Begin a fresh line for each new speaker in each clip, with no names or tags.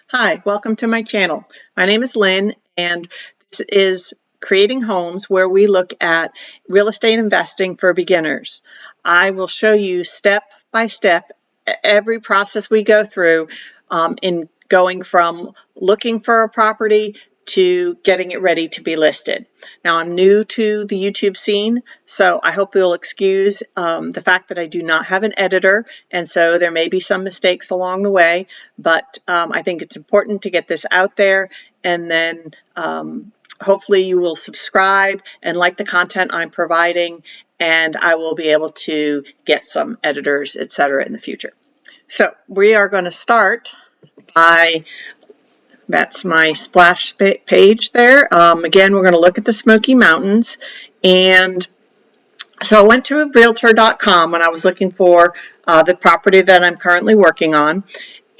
Hi, welcome to my channel. My name is Lynn, and this is Creating Homes, where we look at real estate investing for beginners. I will show you step by step every process we go through in going from looking for a property to getting it ready to be listed. Now, I'm new to the YouTube scene, so I hope you'll excuse the fact that I do not have an editor, and so there may be some mistakes along the way, but I think it's important to get this out there, and then hopefully you will subscribe and like the content I'm providing, and I will be able to get some editors, etc. in the future. So we are going to start by, that's my splash page there. Again, we're going to look at the Smoky Mountains. And so I went to realtor.com when I was looking for the property that I'm currently working on.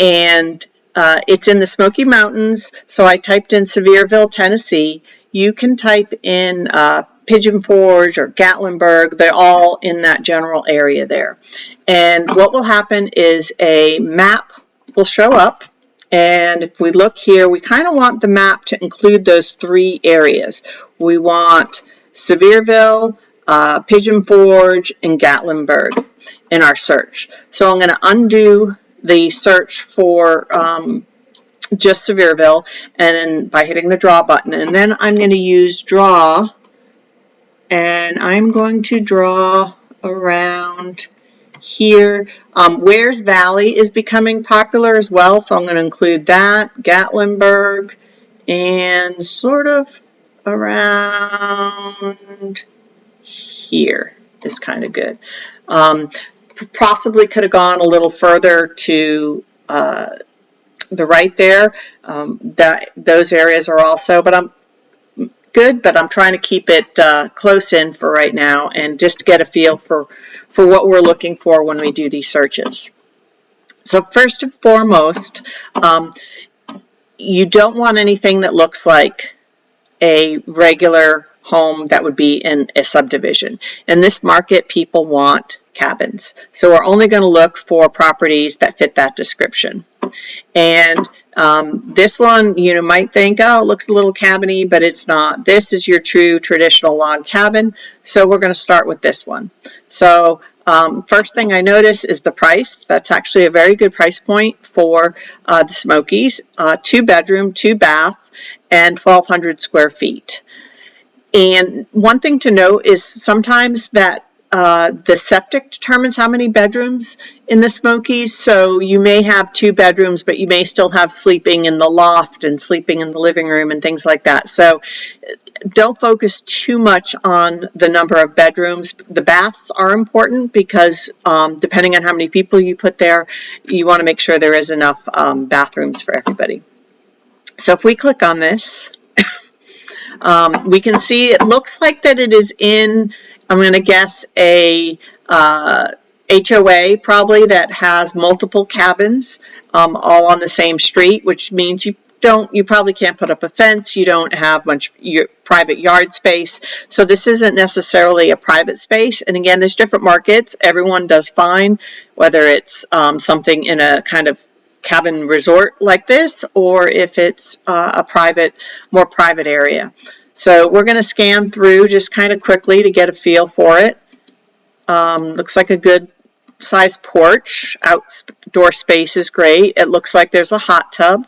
And it's in the Smoky Mountains. So I typed in Sevierville, Tennessee. You can type in Pigeon Forge or Gatlinburg. They're all in that general area there. And what will happen is a map will show up. And if we look here, we kind of want the map to include those three areas. We want Sevierville, Pigeon Forge, and Gatlinburg in our search. So I'm going to undo the search for just Sevierville, and then by hitting the draw button, and then I'm going to use draw, and I'm going to draw around here. Wares Valley is becoming popular as well, so I'm going to include that, Gatlinburg, and sort of around here is kind of good. Possibly could have gone a little further to the right there. Those areas are also, but I'm good, but I'm trying to keep it close in for right now and just get a feel for what we're looking for when we do these searches. So first and foremost, you don't want anything that looks like a regular home that would be in a subdivision. In this market, people want cabins. So we're only going to look for properties that fit that description. And this one, you might think, oh, it looks a little cabin-y, but it's not. This is your true traditional log cabin. So we're going to start with this one. So first thing I notice is the price. That's actually a very good price point for the Smokies. 2-bedroom, 2-bath, and 1,200 square feet. And one thing to note is sometimes that the septic determines how many bedrooms in the Smokies. So you may have 2 bedrooms, but you may still have sleeping in the loft and sleeping in the living room and things like that. So don't focus too much on the number of bedrooms. The baths are important because depending on how many people you put there, you want to make sure there is enough bathrooms for everybody. So if we click on this, we can see it looks like that it is in, I'm going to guess, a HOA probably that has multiple cabins all on the same street, which means you probably can't put up a fence, you don't have much private yard space. So this isn't necessarily a private space. And again, there's different markets. Everyone does fine, whether it's something in a kind of cabin resort like this, or if it's a more private area. So we're going to scan through just kind of quickly to get a feel for it. Looks like a good sized porch. Outdoor space is great. It looks like there's a hot tub.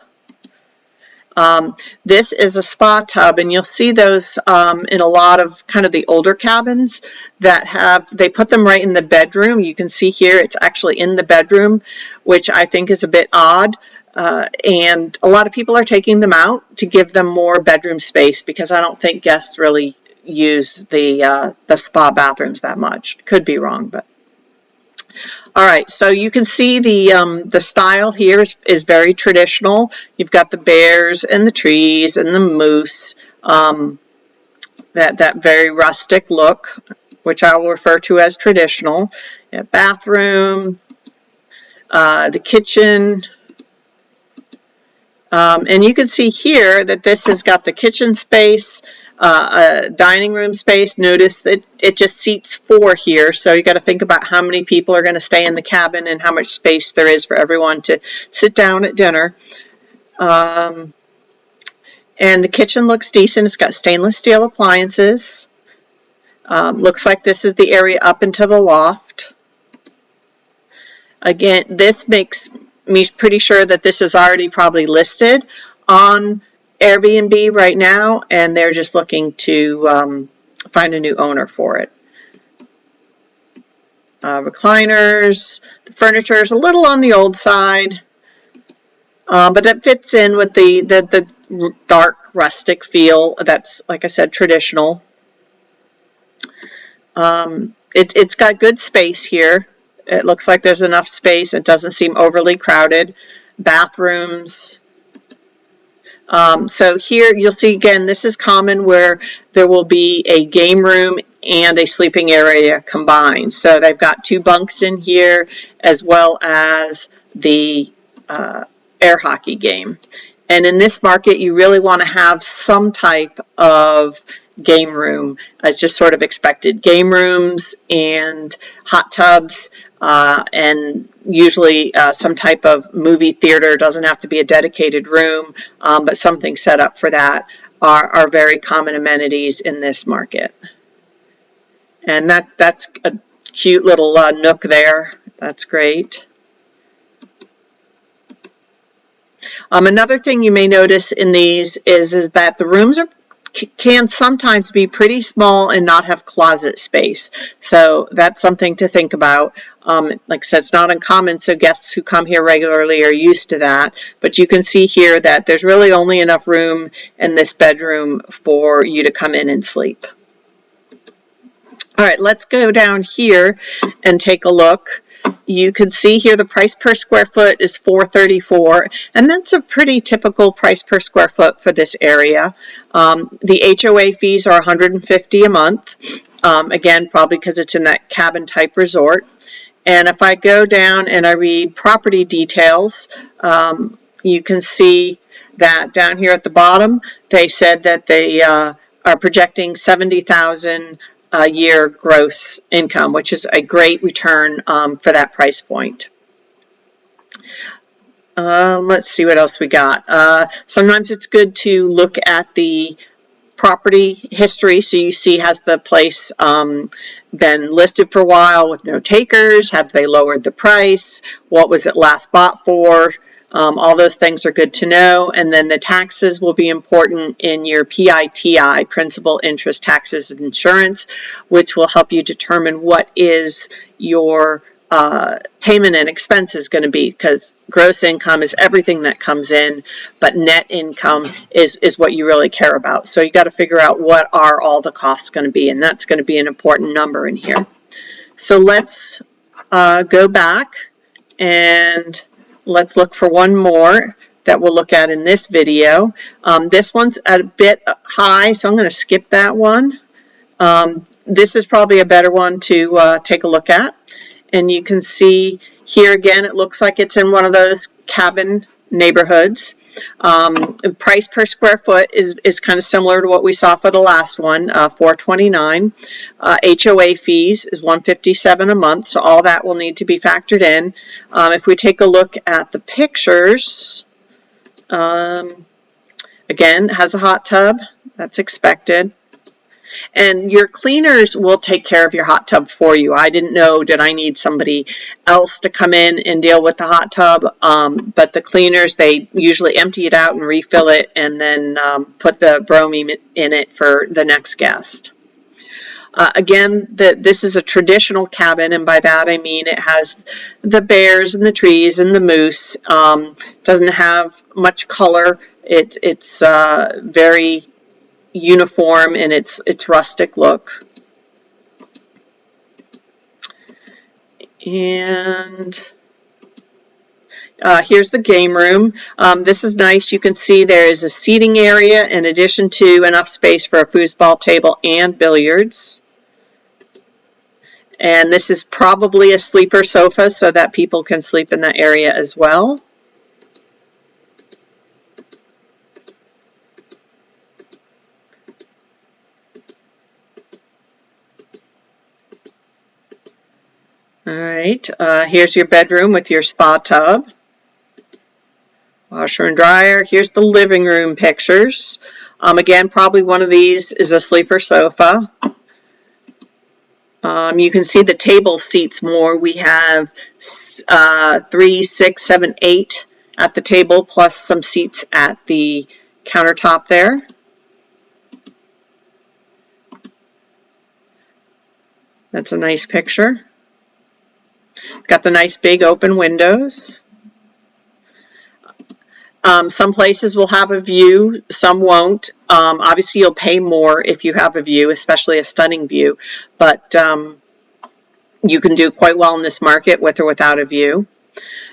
This is a spa tub, and you'll see those in a lot of kind of the older cabins that they put them right in the bedroom. You can see here it's actually in the bedroom, which I think is a bit odd. And a lot of people are taking them out to give them more bedroom space because I don't think guests really use the spa bathrooms that much. Could be wrong, but. All right, so you can see the style here is very traditional. You've got the bears and the trees and the moose, that very rustic look, which I will refer to as traditional. Bathroom, the kitchen, and you can see here that this has got the kitchen space, a dining room space. Notice that it just seats 4 here, so you got to think about how many people are going to stay in the cabin and how much space there is for everyone to sit down at dinner. And the kitchen looks decent. It's got stainless steel appliances. Looks like this is the area up into the loft. Again, this makes me pretty sure that this is already probably listed on Airbnb right now, and they're just looking to find a new owner for it. Recliners. The furniture is a little on the old side, but it fits in with the dark rustic feel that's, like I said, traditional. It's got good space here. It looks like there's enough space. It doesn't seem overly crowded. Bathrooms. So here you'll see again, this is common where there will be a game room and a sleeping area combined. So they've got 2 bunks in here as well as the air hockey game. And in this market, you really want to have some type of game room. It's just sort of expected. Game rooms and hot tubs, and usually some type of movie theater. Doesn't have to be a dedicated room, but something set up for that are very common amenities in this market. And that's a cute little nook there. That's great. Another thing you may notice in these is that the rooms can sometimes be pretty small and not have closet space. So that's something to think about. Like I said, it's not uncommon, so guests who come here regularly are used to that. But you can see here that there's really only enough room in this bedroom for you to come in and sleep. All right, let's go down here and take a look. You can see here the price per square foot is $434, and that's a pretty typical price per square foot for this area. The HOA fees are $150 a month, again, probably because it's in that cabin type resort. And if I go down and I read property details, you can see that down here at the bottom, they said that they are projecting $70,000 a year gross income, which is a great return for that price point. Let's see what else we got. Sometimes it's good to look at the property history, so you see, has the place been listed for a while with no takers? Have they lowered the price? What was it last bought for? All those things are good to know. And then the taxes will be important in your PITI, principal, interest, taxes, and insurance, which will help you determine what is your payment and expenses going to be, because gross income is everything that comes in, but net income is what you really care about. So you got to figure out what are all the costs going to be, and that's going to be an important number in here. So let's go back and let's look for one more that we'll look at in this video. This one's a bit high, so I'm going to skip that one. This is probably a better one to take a look at. And you can see here again, it looks like it's in one of those cabin neighborhoods. Price per square foot is kind of similar to what we saw for the last one, $429. HOA fees is $157 a month, so all that will need to be factored in. If we take a look at the pictures, again, has a hot tub, that's expected. And your cleaners will take care of your hot tub for you. I didn't know, did I need somebody else to come in and deal with the hot tub? But the cleaners, they usually empty it out and refill it, and then put the bromine in it for the next guest. Again, this is a traditional cabin, and by that I mean it has the bears and the trees and the moose. Doesn't have much color. It's very uniform in its rustic look. And here's the game room. This is nice. You can see there is a seating area in addition to enough space for a foosball table and billiards. And this is probably a sleeper sofa so that people can sleep in that area as well. All right, here's your bedroom with your spa tub, washer and dryer. Here's the living room pictures. Again, probably one of these is a sleeper sofa. You can see the table seats more. We have 3, 6, 7, 8 at the table, plus some seats at the countertop there. That's a nice picture. Got the nice big open windows. Some places will have a view, some won't. Obviously, you'll pay more if you have a view, especially a stunning view, but you can do quite well in this market with or without a view.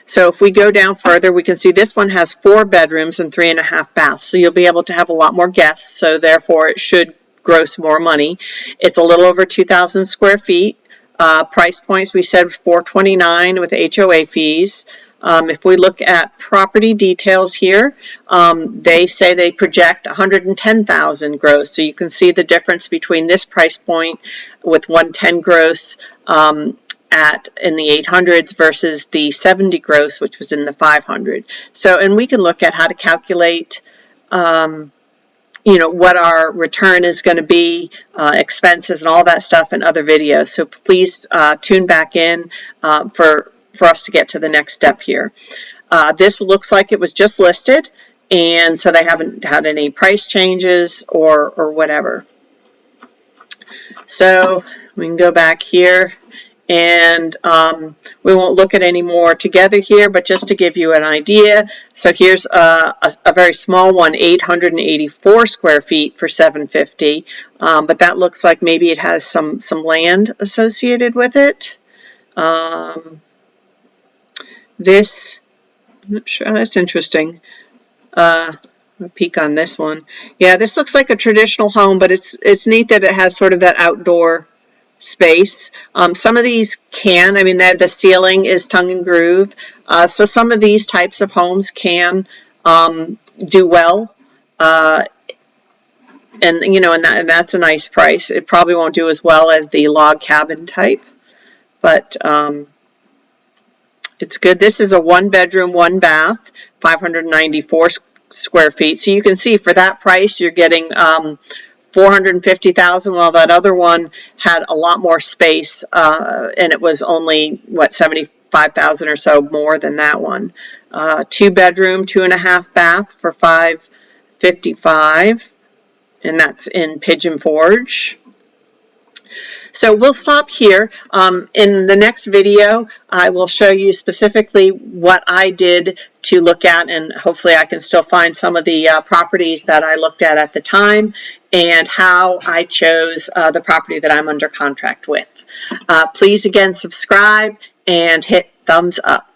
So if we go down further, we can see this one has 4 bedrooms and 3.5 baths. So you'll be able to have a lot more guests, so therefore it should gross more money. It's a little over 2,000 square feet. Price points, we said $429 with HOA fees. If we look at property details here, they say they project $110,000 gross. So you can see the difference between this price point with 110 gross in the 800s versus the 70 gross, which was in the 500. So, and we can look at how to calculate, what our return is going to be, expenses and all that stuff in other videos. So please tune back in for us to get to the next step here. This looks like it was just listed, and so they haven't had any price changes or whatever. So we can go back here, and we won't look at any more together here, but just to give you an idea. So here's a very small one, 884 square feet for $750, but that looks like maybe it has some land associated with it. This, I'm not sure, that's interesting. I'll peek on this one. Yeah, this looks like a traditional home, but it's neat that it has sort of that outdoor space. Some of these can, the ceiling is tongue and groove, so some of these types of homes can do well, and that's a nice price. It probably won't do as well as the log cabin type, but it's good. This is a 1-bedroom, 1-bath, 594 square feet. So you can see for that price, you're getting $450,000, while that other one had a lot more space, and it was only, $75,000 or so more than that one. 2-bedroom, 2.5 bath for $555,000, and that's in Pigeon Forge. So we'll stop here. In the next video, I will show you specifically what I did to look at, and hopefully I can still find some of the properties that I looked at the time, and how I chose the property that I'm under contract with. Please again subscribe and hit thumbs up.